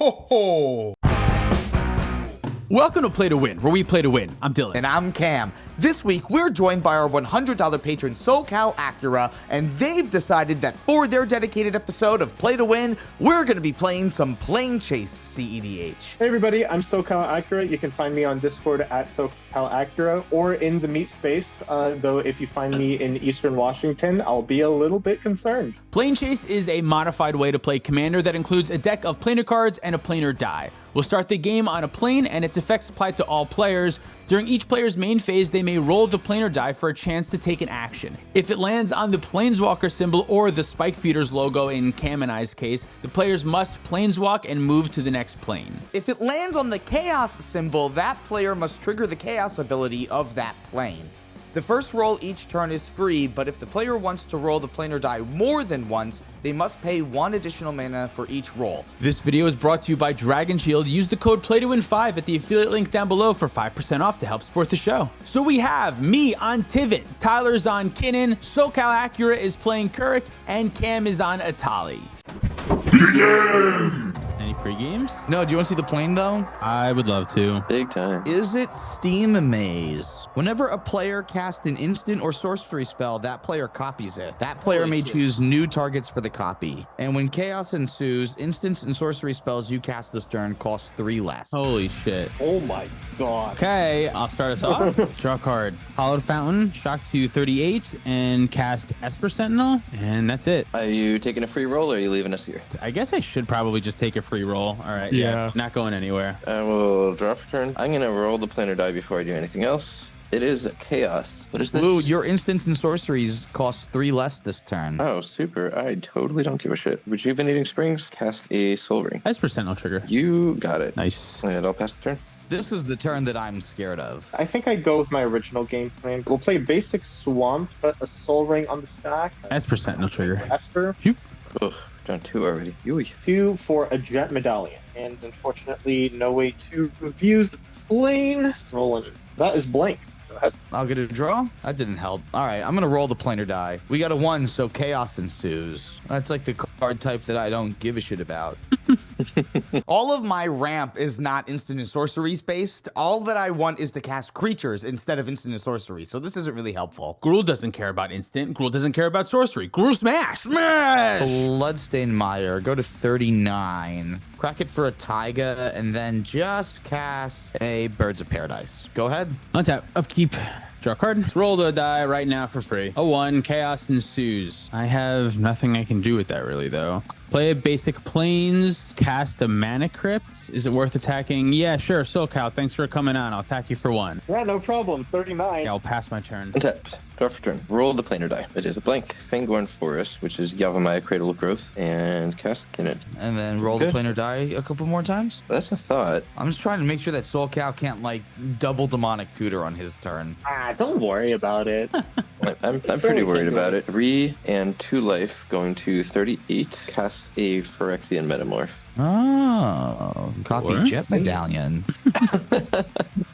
ho, ho. Welcome to Play to Win, where we play to win. I'm Dylan. And I'm Cam. This week, we're joined by our $100 patron, So Cal Acura, and they've decided that for their dedicated episode of Play to Win, we're going to be playing some PLANECHASE cEDH. Hey everybody, I'm So Cal Acura. You can find me on Discord at So Cal Acura or in the meat space, though if you find me in Eastern Washington, I'll be a little bit concerned. PLANECHASE is a modified way to play Commander that includes a deck of planar cards and a planar die. We'll start the game on a plane, and its effects apply to all players. During each player's main phase, they may roll the planar die for a chance to take an action. If it lands on the Planeswalker symbol or the Spike Feeders logo in Cam and I's case, the players must Planeswalk and move to the next plane. If it lands on the Chaos symbol, that player must trigger the Chaos ability of that plane. The first roll each turn is free, but if the player wants to roll the planar die more than once, they must pay 1 additional mana for each roll. This video is brought to you by Dragon Shield. Use the code PLAYTOWIN5 at the affiliate link down below for 5% off to help support the show. So we have me on Tivit, Tyler's on Kinnan, So Cal Acura is playing Kuruk, and Cam is on Atali. Any pre-games? No, do you want to see the plane though? I would love to. Big time. Is it Steam Maze? Whenever a player casts an instant or sorcery spell, that player copies it. That player may choose new targets for the copy. And when chaos ensues, instants and sorcery spells you cast this turn cost 3 less. Holy shit. Oh my god. Okay, I'll start us off. Draw a card. Hollowed Fountain, shock to 38, and cast Esper Sentinel, and that's it. Are you taking a free roll or are you leaving us here? I guess I should probably just take a free roll. All right, yeah. Not going anywhere. I will draw for turn. I'm going to roll the planar die before I do anything else. It is chaos. What is this? Blue, your instants and sorceries cost 3 less this turn. Oh, super. I totally don't give a shit. Rejuvenating Springs, cast a Soul Ring. Esper Sentinel trigger. You got it. Nice. And I'll pass the turn. This is the turn that I'm scared of. I think I'd go with my original game plan. We'll play basic Swamp, put a Soul Ring on the stack. Esper Sentinel trigger. Esper. Ugh, done 2 already. Yui. 2 for a Jet Medallion. And unfortunately, no way to use the plane. Rolling. That is blank. Go ahead. I'll get a draw. That didn't help. All right, I'm going to roll the planar die. We got a 1, so chaos ensues. That's like the card type that I don't give a shit about. All of my ramp is not instant and sorceries based. All that I want is to cast creatures instead of instant and sorcery, so this isn't really helpful. Gruul doesn't care about instant. Gruul doesn't care about sorcery. Gruul smash! Smash! Bloodstained Mire, go to 39. Crack it for a Taiga, and then just cast a Birds of Paradise. Go ahead. Untap, upkeep. Draw a card. Let's roll the die right now for free. A 1, chaos ensues. I have nothing I can do with that really though. Play a basic planes, cast a mana crypt. Is it worth attacking? Yeah, sure. SoCal, thanks for coming on. I'll attack you for 1. Yeah, no problem. 39. Yeah, I'll pass my turn. Untapped. Draw for turn. Roll the planar die. It is a blank. Fangorn Forest, which is Yavimaya Cradle of Growth, and cast Kinnan. And then roll the planar die a couple more times. That's a thought. I'm just trying to make sure that Soul Cal can't like double demonic tutor on his turn. Don't worry about it. I'm pretty worried about it. 3 and 2 life going to 38. Cast a Phyrexian Metamorph. Oh, copy What? Jet Medallion.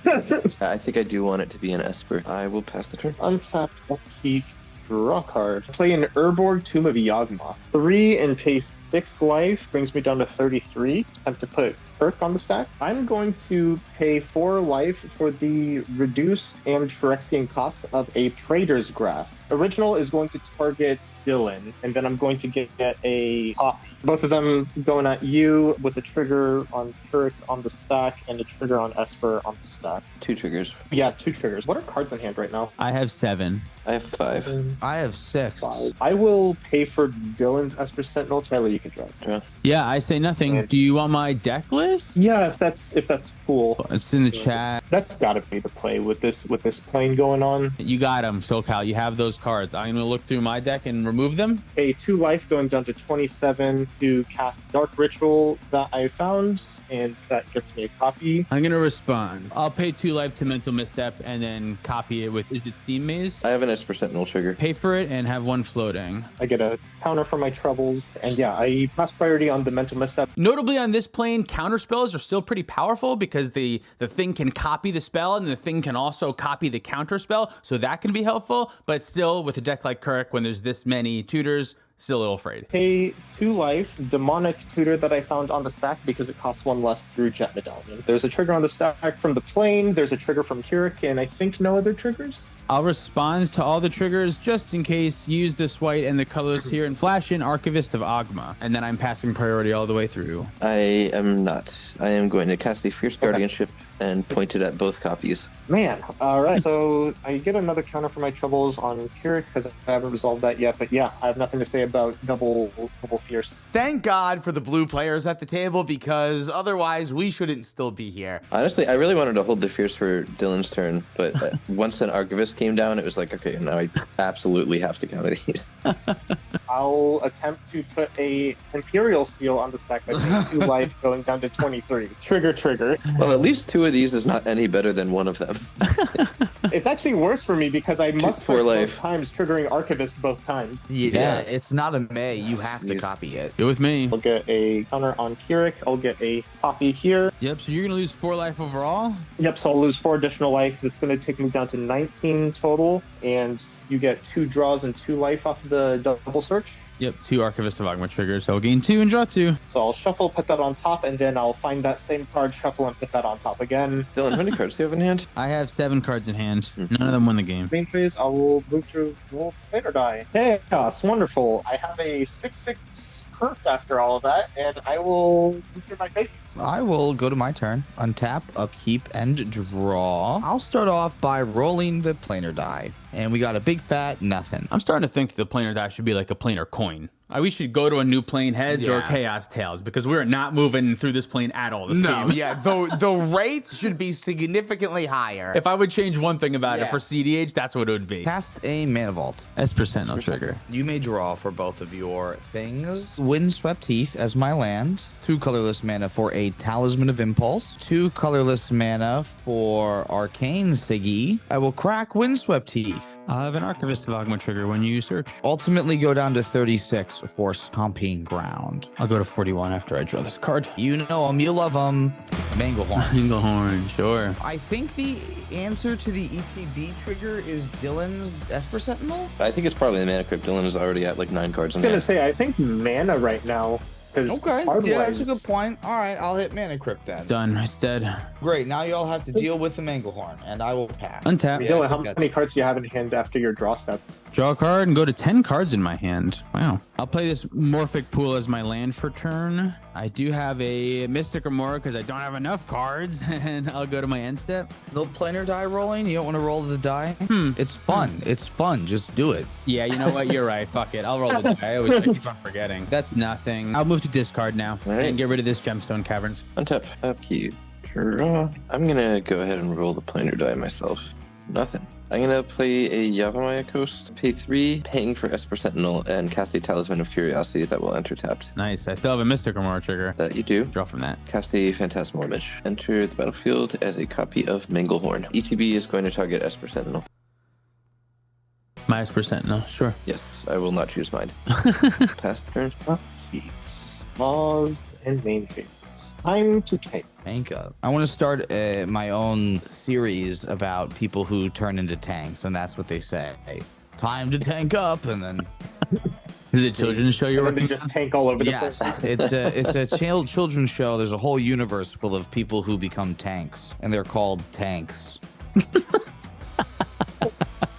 I think I do want it to be an Esper. I will pass the turn. Untapped upkeep, draw card. Play an Urborg Tomb of Yawgmoth. 3 and pay 6 life brings me down to 33. Time to put Kirk on the stack. I'm going to pay 4 life for the reduced and Phyrexian cost of a Praetor's Grasp. Original is going to target Dylan, and then I'm going to get a copy. Both of them going at you with a trigger on Kirk on the stack and a trigger on Esper on the stack. 2 triggers. Yeah, 2 triggers. What are cards in hand right now? I have 7. I have 5. I have 6. 5. I will pay for Dylan's Esper Sentinel. Tyler, you can draw. Draw. Yeah, I say nothing. Do you want my deck list? Yeah, if that's cool. It's in the chat. That's got to be the play with this plane going on. You got them, SoCal. You have those cards. I'm going to look through my deck and remove them. A 2 life going down to 27 to cast Dark Ritual that I found, and that gets me a copy. I'm going to respond. I'll pay 2 life to Mental Misstep and then copy it with, is it Steam Maze? I have an Esper Sentinel trigger. Pay for it and have 1 floating. I get a counter for my troubles, and yeah, I pass priority on the Mental Misstep. Notably on this plane, counter spells are still pretty powerful because the thing can copy the spell and the thing can also copy the counter spell, so that can be helpful. But still, with a deck like Kirk, when there's this many tutors, Still a little afraid. Pay 2 life, demonic tutor that I found on the stack because it costs 1 less through Jet Medallion. There's a trigger on the stack from the plane, there's a trigger from Keurig, and I think no other triggers. I'll respond to all the triggers just in case. Use this white and the colors here and flash in Archivist of Ogma. And then I'm passing priority all the way through. I am not. I am going to cast a Fierce Guardianship and point it at both copies. Man, all right. So I get another counter for my troubles on Keurig because I haven't resolved that yet. But yeah, I have nothing to say about double Fierce. Thank God for the blue players at the table, because otherwise we shouldn't still be here. Honestly, I really wanted to hold the Fierce for Dylan's turn, but once an Archivist came down, it was like, okay, now I absolutely have to counter these. I'll attempt to put a Imperial Seal on the stack by paying 2 life, going down to 23. Trigger. Well, at least 2 of these is not any better than 1 of them. It's actually worse for me because I must for search life. both times, triggering Archivist both times. Yeah, it's not a May. You have to copy it. Go with me. I'll get a counter on Keurig. I'll get a copy here. Yep, so you're going to lose 4 life overall? Yep, so I'll lose 4 additional life. That's going to take me down to 19 total. And you get 2 draws and 2 life off of the double search. Yep, 2 Archivist of Ogma triggers. So I'll gain 2 and draw 2. So I'll shuffle, put that on top, and then I'll find that same card, shuffle, and put that on top again. Dylan, how many cards do you have in hand? I have 7 cards in hand. None of them win the game. Main phase, I will move to roll later die. Chaos, wonderful. I have a 6/6 perk after all of that, and I will move through my face. I will go to my turn. Untap, upkeep, and draw. I'll start off by rolling the planar die. And we got a big fat nothing. I'm starting to think the planar die should be like a planar coin. We should go to a new plane heads or Yeah. chaos tails, because we're not moving through this plane at all this game. Yeah, the rate should be significantly higher. If I would change one thing about it Yeah. for CDH, that's what it would be. Cast a Mana Vault. Esper Sentinel trigger. You may draw for both of your things. Windswept Heath as my land. 2 colorless mana for a Talisman of Impulse. 2 colorless mana for Arcane Siggy. I will crack Windswept Heath. I'll have an Archivist of Ogma trigger when you search. Ultimately go down to 36 for Stomping Ground. I'll go to 41 after I draw this card. You know them, you love them. Manglehorn. Englehorn, sure. I think the answer to the ETB trigger is Dylan's Esper Sentinel. I think it's probably the Mana Crypt. Dylan is already at like 9 cards in I was going hand. to say, I think mana right now. Okay, yeah, that's a good point. All right, I'll hit Mana Crypt then. Done. It's dead. Great, now you all have to deal with the Manglehorn, and I will pass. Untap. Yeah. Dylan, how I think many cards do you have in hand after your draw step? Draw a card and go to 10 cards in my hand. Wow. I'll play this Morphic Pool as my land for turn. I do have a Mystic Remora because I don't have enough cards, and I'll go to my end step. No planar die rolling? You don't want to roll the die? It's fun. It's fun. Just do it. Yeah, you know what? You're right. Fuck it. I'll roll the die. I keep on forgetting. That's nothing. I'll move to discard now All right. and get rid of this Gemstone Caverns. Untap, upkeep, draw. I'm gonna go ahead and roll the planar die myself. Nothing. I'm gonna play a Yavimaya Coast, pay 3, paying for Esper Sentinel, and cast a Talisman of Curiosity that will enter tapped. Nice. I still have a Mystic Remora trigger. That you do. Draw from that. Cast a Phantasmal Image. Enter the battlefield as a copy of Manglehorn. ETB is going to target Esper Sentinel. My Esper Sentinel. Sure. Yes, I will not choose mine. Pass the turn. Jeez. Pause and main phases. Time to take. Tank up. I want to start my own series about people who turn into tanks, and that's what they say. Time to tank up, and then... Is it a children's show you're And then working they just tank all over the Yes, place. it's a children's show. There's a whole universe full of people who become tanks, and they're called tanks.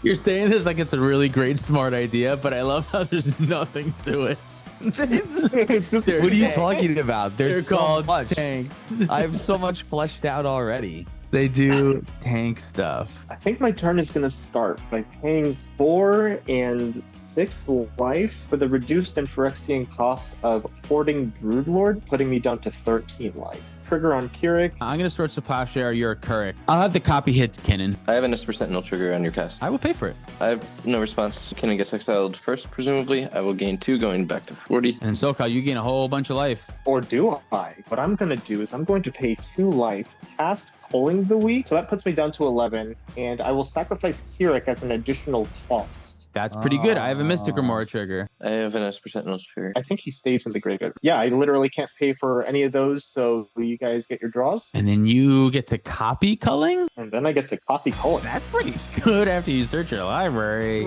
You're saying this like it's a really great, smart idea, but I love how there's nothing to it. What are you talking about? They're There's so called much. tanks. I have so much fleshed out already. They do tank stuff. I think my turn is going to start by paying 4 and 6 life for the reduced and Phyrexian cost of Hoarding Broodlord, putting me down to 13 life. Trigger on Keurig. I'm going to Swords to Plowshare. You're a Keurig. I'll have the copy hit Kinnan. I have an Esper Sentinel trigger on your cast. I will pay for it. I have no response. Kinnan gets exiled first, presumably. I will gain 2 going back to 40. And So Cal, you gain a whole bunch of life. Or do I? What I'm going to do is I'm going to pay 2 life, cast Culling the Weak, so that puts me down to 11, and I will sacrifice Keurig as an additional cost. That's pretty good. I have a Mystic Remora trigger. I have an S% null trigger. I think he stays in the graveyard. Yeah, I literally can't pay for any of those, so you guys get your draws. And then you get to copy culling? And then I get to copy Cullen. That's pretty good after you search your library.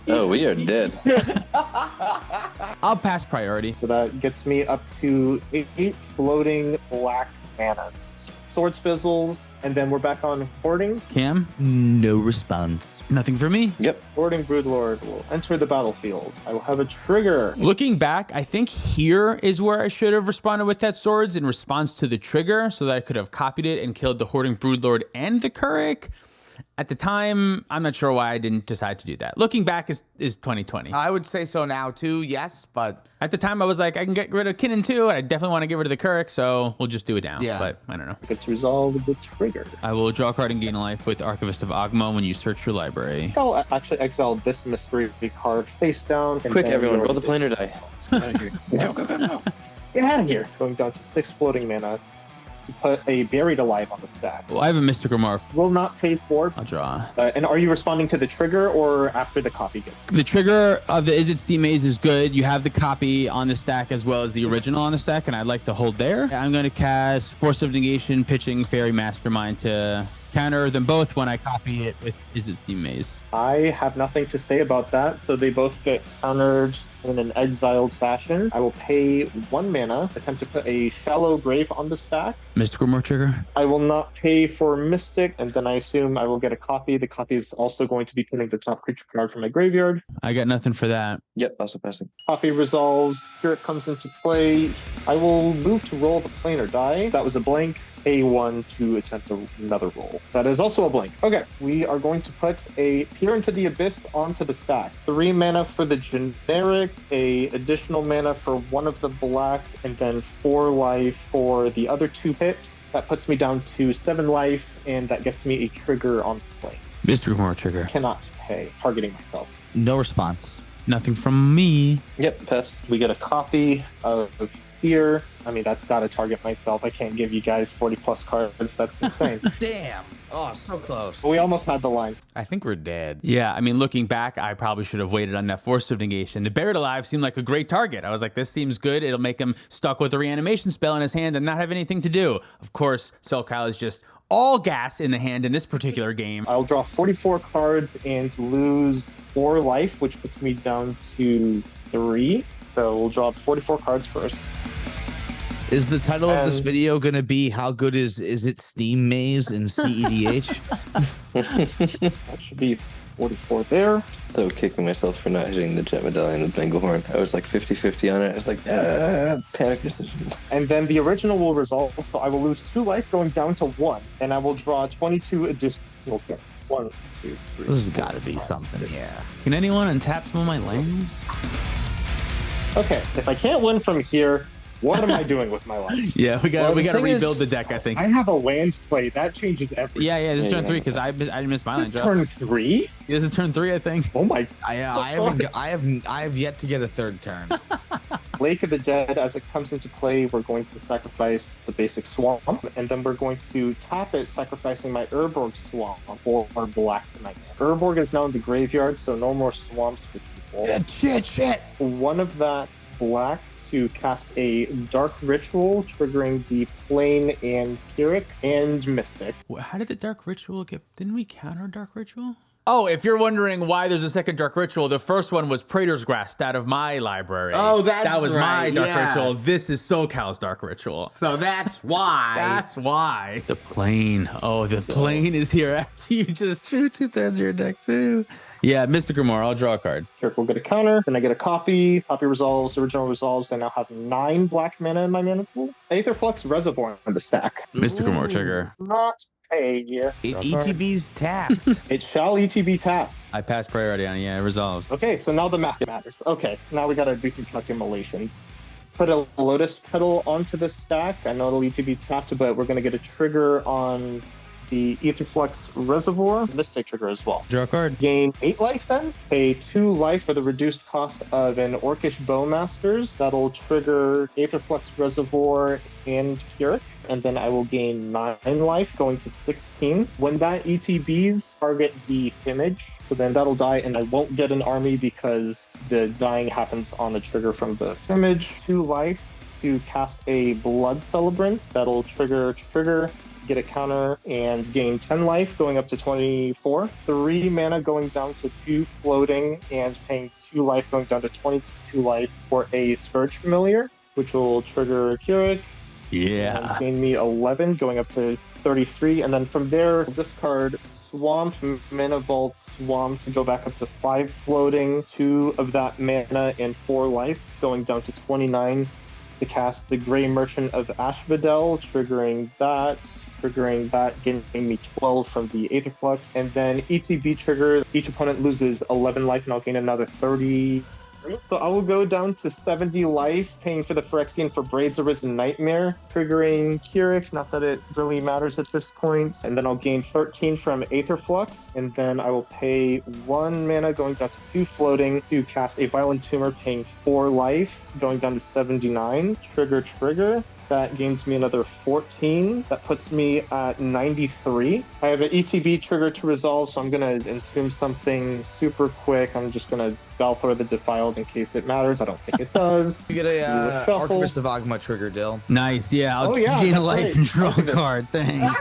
Oh, we are dead. I'll pass priority. So that gets me up to 8 floating black manas. Swords fizzles, and then we're back on Hoarding. Cam? No response. Nothing for me. Yep. Hoarding Broodlord will enter the battlefield. I will have a trigger. Looking back, I think here is where I should have responded with that swords in response to the trigger so that I could have copied it and killed the Hoarding Broodlord and the Kuruk. At the time, I'm not sure why I didn't decide to do that. Looking back is 2020. I would say so now too, yes, but At the time, I was like, I can get rid of Kinnan too, and I definitely want to get rid of the Kuruk, so we'll just do it now. Yeah. But I don't know. I get to resolve the trigger. I will draw a card and gain a life with Archivist of Ogma when you search your library. I'll actually exile this mystery card face down. and Quick, then everyone, your- roll the planar die. Let's get out of here. Go, go, go, go. Get out of here. Going down to 6 floating mana to put a Buried Alive on the stack. Well, I have a Mystic Remorph. Will not pay for. I'll draw. And are you responding to the trigger or after the copy gets? The trigger of the Is It Steam Maze is good. You have the copy on the stack as well as the original on the stack, and I'd like to hold there. I'm going to cast Force of Negation, pitching Fairy Mastermind to counter them both when I copy it with Is It Steam Maze. I have nothing to say about that, so they both get countered in an exiled fashion. I will pay 1 mana, attempt to put a Shallow Grave on the stack. Mystic Remorph trigger. I will not pay for Mystic, and then I assume I will get a copy. The copy is also going to be putting the top creature card from my graveyard. I got nothing for that. Yep, also passing. Copy resolves, Spirit comes into play. I will move to roll the planar die. That was a blank. A1 to attempt another roll. That is also a blank. Okay, we are going to put a Peer into the Abyss onto the stack. 3 mana for the generic, a additional mana for one of the black, and then 4 life for the other 2 pips. That puts me down to 7 life, and that gets me a trigger on the play. Mystic Remorph trigger. Cannot pay, targeting myself. no response. Nothing from me. Yep, pass. We get a copy of Fear. I mean, that's got to target myself. I can't give you guys 40 plus cards. That's insane. Damn. Oh, so close. But we almost had the line. I think we're dead. Yeah, I mean, looking back, I probably should have waited on that Force of Negation. The Buried Alive seemed like a great target. I was like, this seems good. It'll make him stuck with a reanimation spell in his hand and not have anything to do. Of course, So Cal is just all gas in the hand in this particular game. I'll draw 44 cards and lose 4 life, which puts me down to 3. So we'll draw 44 cards first. Is the title of this video going to be how good is it Steam Maze in CEDH? That should be 44 there. So kicking myself for not hitting the Jet Medallion with Banglehorn. I was like 50-50 on it. I was like, panic decision. And then the original will resolve, so I will lose 2 life going down to 1, and I will draw 22 additional turns. 1, 2, 3. This has got to be something, yeah. Can anyone untap some of my lands? Okay, if I can't win from here, what am I doing with my life? Yeah, we got Well, we the got to thing is- rebuild the deck, I think. I have a land play. That changes everything. Yeah, this is Yeah, turn yeah. 3 because I missed my This land turn drops. 3? This is turn 3, I think. Oh my. I have yet to get a third turn. Lake of the Dead, as it comes into play, we're going to sacrifice the basic swamp, and then we're going to tap it, sacrificing my Urborg swamp for black to my hand. Urborg is now in the graveyard, so no more swamps for people. Shit. One of that black to cast a Dark Ritual, triggering the Plane and Pyrrhic and Mystic. How did the Dark Ritual get... Didn't we counter Dark Ritual? Oh, if you're wondering why there's a second Dark Ritual, the first one was Praetor's Grasp out of my library. Oh, that's That was my right, Dark yeah. Ritual. This is So Cal's Dark Ritual. So that's why. That's why. The plane. Oh, the plane is here after you just drew 2/3 of your deck, too. Yeah, Mystic Remorph. I'll draw a card. Pyrrhic will get a counter, then I get a copy. Copy resolves, original resolves. I now have 9 black mana in my mana pool. Aetherflux Reservoir on the stack. Mystic Remorph trigger. Not pay. ETB's tapped. It shall ETB tapped. I passed priority on it. Yeah, it resolves. Okay, so now the math matters. Okay, now we gotta do some calculations. Put a Lotus Petal onto the stack. I know it'll ETB tapped, but we're gonna get a trigger on the Aetherflux Reservoir, Mystic trigger as well. Draw a card. Gain 8 life then. Pay 2 life for the reduced cost of an Orcish Bowmasters. That'll trigger Aetherflux Reservoir and Pyrrhic. And then I will gain 9 life, going to 16. When that ETBs, target the Image. So then that'll die, and I won't get an army because the dying happens on a trigger from the Image. 2 life to cast a Blood Celebrant. That'll trigger, get a counter, and gain 10 life, going up to 24. 3 mana going down to 2 floating, and paying 2 life, going down to 22 life for a Scourge Familiar, which will trigger Pyrrhic. Yeah. Gain me 11, going up to 33. And then from there, discard Swamp, Mana Vault, Swamp to go back up to 5 floating, 2 of that mana and 4 life, going down to 29 to cast the Grey Merchant of Ashvadel, triggering that, giving me 12 from the Aetherflux. And then ETB trigger, each opponent loses 11 life, and I'll gain another 30. So I will go down to 70 life, paying for the Phyrexian for Braids Arisen Nightmare, triggering Pyrrhic, not that it really matters at this point. And then I'll gain 13 from Aetherflux, and then I will pay 1 mana, going down to 2 floating, to cast a Violent Tumor, paying 4 life, going down to 79. Trigger. That gains me another 14. That puts me at 93. I have an ETB trigger to resolve, so I'm going to entomb something super quick. I'm just going to Balthor the Defiled in case it matters. I don't think it does. You get a Archivist of Agma trigger, Dill. Nice. Yeah. I'll gain a that's life right. and draw a card. Thanks.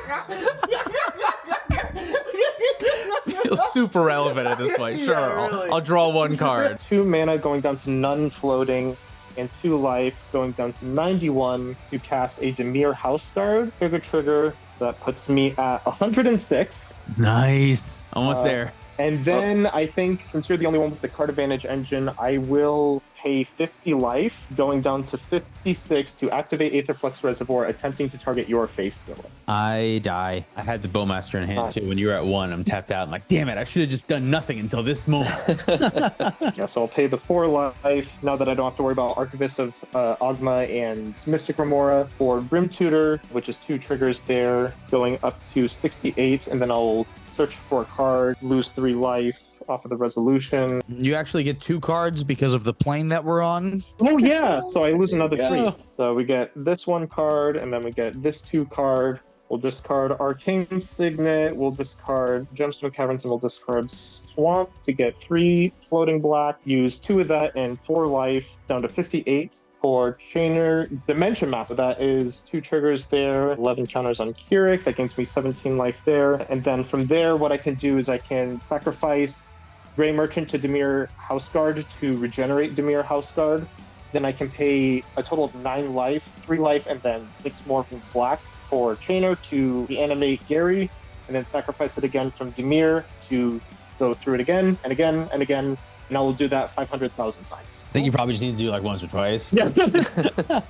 Feels super relevant at this point. Sure. really. I'll draw 1 card. 2 mana going down to none floating, and 2 life going down to 91 to cast a Dimir House Guard. Trigger. That puts me at 106. Nice. Almost there. And then I think, since you're the only one with the card advantage engine, I will pay 50 life, going down to 56 to activate Aetherflux Reservoir, attempting to target your face villain. I die. I had the Bowmaster in hand Nice. too. When you were at 1, I'm tapped out. I'm like, damn it, I should have just done nothing until this moment. Yeah, so I'll pay the 4 life now that I don't have to worry about Archivist of Agma and Mystic Remora. For Grim Tutor, which is 2 triggers there, going up to 68, and then I'll search for a card, lose 3 life off of the resolution. You actually get 2 cards because of the plane that we're on. Oh yeah, so I lose another 3. So we get this 1 card, and then we get this 2 card. We'll discard Arcane Signet, we'll discard Gemstone Caverns, and we'll discard Swamp to get 3 floating black. Use 2 of that and 4 life, down to 58. For Chainer Dimension Master, that is 2 triggers there, 11 counters on Pyrrhic, that gains me 17 life there. And then from there, what I can do is I can sacrifice Grey Merchant to Dimir Houseguard to regenerate Dimir Houseguard. Then I can pay a total of 9 life, 3 life, and then 6 more from black for Chainer to reanimate Gary, and then sacrifice it again from Dimir to go through it again and again and again. And I will do that 500,000 times. I think you probably just need to do like once or twice. Yeah.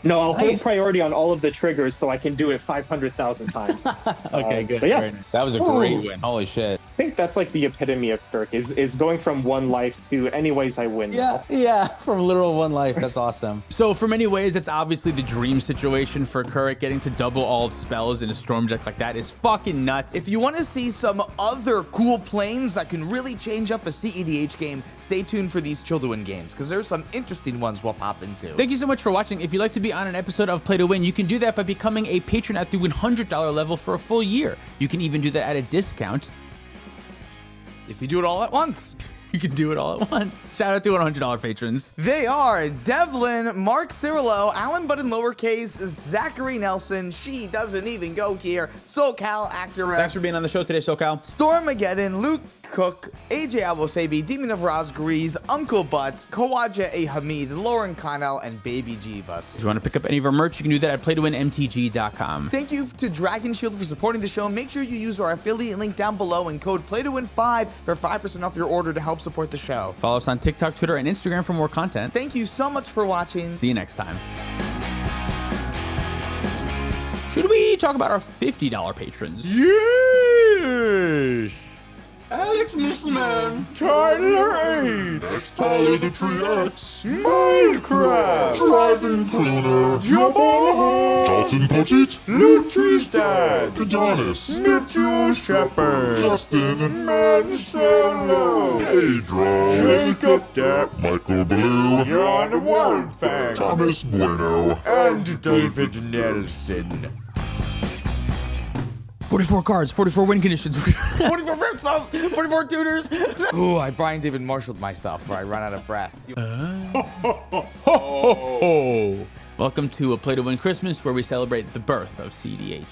No, I'll hold Nice. priority on all of the triggers so I can do it 500,000 times. Okay, good. But yeah. Very nice. That was a great win. Holy shit. I think that's like the epitome of Kirk, is going from 1 life to anyways I win now. Yeah, from literal 1 life. That's awesome. So for many ways, it's obviously the dream situation for Kuruk. Getting to double all spells in a storm deck like that is fucking nuts. If you want to see some other cool planes that can really change up a CEDH game, stay tuned for these Childuin games, because there's some interesting ones we'll pop into. Thank you so much for watching. If you'd like to be on an episode of Play to Win, you can do that by becoming a patron at the $100 level for a full year. You can even do that at a discount. If you do it all at once. You can do it all at once. Shout out to $100 patrons. They are Devlin, Mark Cirillo, Alan Button Lowercase, Zachary Nelson, She Doesn't Even Go Here, So Cal Acura, Thanks for being on the show today, So Cal. Stormageddon, Luke Cook, AJ Abosebi, Demon of Rosgrees, Uncle Butts, Kawaja A. Hamid, Lauren Connell, and Baby Jeebus. If you want to pick up any of our merch, you can do that at playtowinmtg.com. Thank you to Dragon Shield for supporting the show. Make sure you use our affiliate link down below and code PLAYTOWIN5 for 5% off your order to help support the show. Follow us on TikTok, Twitter, and Instagram for more content. Thank you so much for watching. See you next time. Should we talk about our $50 patrons? Yes! Alex Musselman. Tyler 8. Next Tyler the Tree X. Minecraft. Driving Crooner. Jabba. Dalton Pochit. Lutri's Dad. Adonis. Mitchell Shepard. Justin. Mansell. Pedro. Jacob Depp. Michael Blue. Jan Wildfang. Thomas Bueno. And David Nelson. 44 cards, 44 win conditions. 44 rip spells, 44 tutors. Ooh, I Brian David Marshalled myself where I run out of breath. Welcome to A Play to Win Christmas, where we celebrate the birth of CEDH.